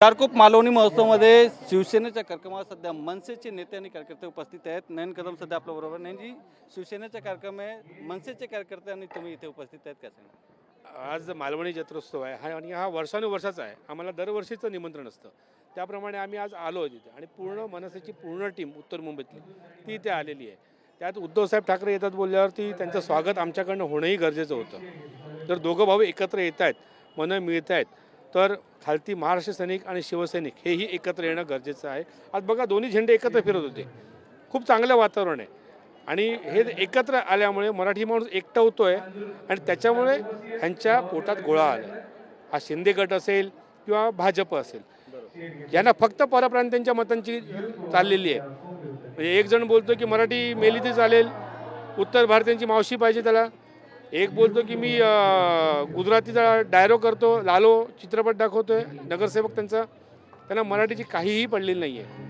चारकोप मालवणी महोत्सवामध्ये शिवसेनेच्या कार्यक्रमात सध्या मनसेचे नेते आणि कार्यकर्ते उपस्थित आहेत। नयन कदम सध्या आपल्या बरोबर। नयनजी, शिवसेनेचा कार्यक्रम आहे, मनसेचे कार्यकर्ते आणि तुम्ही इथे उपस्थित आहेत, काय सांगा? आज मालवणी जत्रोत्सव आहे आणि हा वर्षानुवर्षाचा आहे। आम्हाला दरवर्षीचं निमंत्रण असतं, त्याप्रमाणे आम्ही आज आलो तिथे आणि पूर्ण मनसेची पूर्ण टीम उत्तर मुंबईतली ती इथे आलेली आहे। त्यात उद्धवसाहेब ठाकरे येतात बोलल्यावरती त्यांचं स्वागत आमच्याकडनं होणंही गरजेचं होतं। जर दोघं भाऊ एकत्र येत आहेत, मनं मिळत आहेत, तर खालती महाराष्ट्र सैनिक आणि शिवसैनिक हेही एकत्र येणं गरजेचं आहे। आज बघा, दोन्ही झेंडे एकत्र फिरत होते, खूप चांगलं वातावरण आहे आणि हे एकत्र आल्यामुळे मराठी माणूस एकटा होतोय आणि त्याच्यामुळे ह्यांच्या पोटात गोळा आला। हा शिंदे गट असेल किंवा भाजप असेल, यांना फक्त परप्रांतीयांच्या मतांची चाललेली आहे। म्हणजे एक जण बोलतो की मराठी मेली तर चालेल, उत्तर भारतीयांची मावशी पाहिजे त्याला। एक बोलतो की मी गुजरातीचा डायरो करतो, लालो चित्रपट दाखवतोय नगरसेवक त्यांचा, त्यांना मराठीची काहीही पडलेली नाही आहे।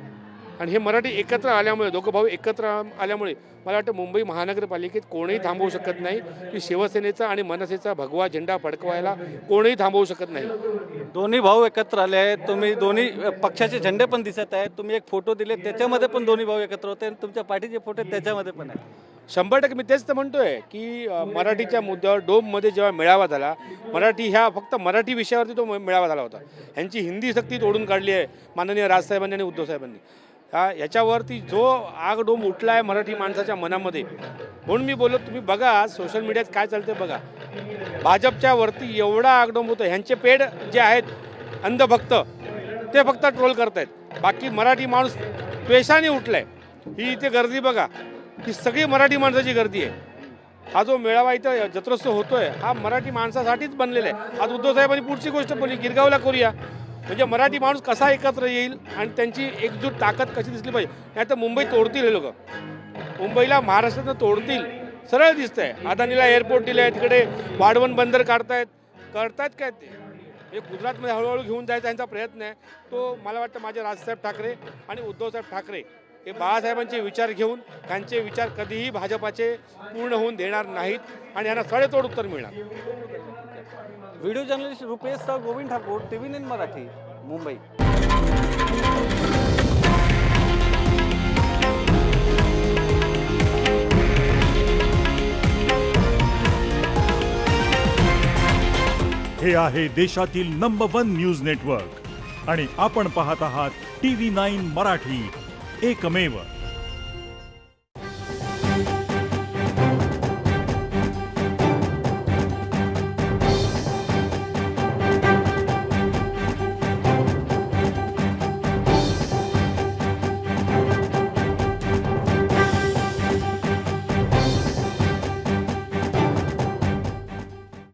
आणि हे मराठी एकत्र आल्यामुळे, दोघं भाऊ एकत्र आल्यामुळे मला वाटतं मुंबई महानगरपालिकेत कोणीही थांबवू शकत नाही की शिवसेनेचा आणि मनसेचा भगवा झेंडा फडकवायला कोणीही थांबवू शकत नाही। दोन्ही भाऊ एकत्र आले आहेत, तुम्ही दोन्ही पक्षाचे झेंडे पण दिसत आहेत, तुम्ही एक फोटो दिले त्याच्यामध्ये पण दोन्ही भाऊ एकत्र होते आणि तुमच्या पाठीचे फोटो त्याच्यामध्ये पण आहेत। 100% मी तेच तर म्हणतोय की मराठीच्या मुद्द्यावर डोममध्ये जेव्हा मेळावा झाला, मराठी ह्या फक्त मराठी विषयावरती तो मेळावा झाला होता। ह्यांची हिंदी सक्ती तोडून काढली आहे माननीय राजसाहेबांनी आणि उद्धवसाहेबांनी। याच्यावरती जो आगडोम उठला आहे मराठी माणसाच्या मनामध्ये, म्हणून मी बोललो, तुम्ही बघा आज सोशल मीडियात काय चालते बघा। भाजपच्या वरती एवढा आगडोम होतं, ह्यांचे पेड जे आहेत अंधभक्त ते फक्त ट्रोल करतायत, बाकी मराठी माणूस द्वेषाने उठलाय। ही इथे गर्दी बघा, ही सगळी मराठी माणसाची गर्दी आहे। हा जो मेळावा इथं जत्रोत्सव होतोय हा मराठी माणसासाठीच बनलेला आहे। आज उद्धवसाहेबांनी पुढची गोष्ट बोलली, गिरगावला करूया, म्हणजे मराठी माणूस कसा एकत्र येईल आणि त्यांची एकजूट ताकद कशी दिसली पाहिजे। नाही तर मुंबई तोडतील हे लोक, मुंबईला महाराष्ट्रानं तोडतील, सरळ दिसतंय। अदानीला एअरपोर्ट दिलं आहे, तिकडे वाढवण बंदर करतायत काय ते, हे गुजरातमध्ये हळूहळू घेऊन जायचा त्यांचा प्रयत्न आहे। तो मला वाटतं माझे राजसाहेब ठाकरे आणि उद्धवसाहेब ठाकरे हे बाळासाहेबांचे विचार घेऊन, त्यांचे विचार कधीही भाजपाचे पूर्ण होऊन देणार नाहीत आणि यांना सडेतोड उत्तर मिळणार। व्हिडिओ जर्नलिस्ट रुपेश सह गोविंद ठाकूर, TV9 मराठी, मुंबई। हे आहे देशातील नंबर 1 न्यूज नेटवर्क आणि आपण पाहत आहात TV9 मराठी, एकमेव।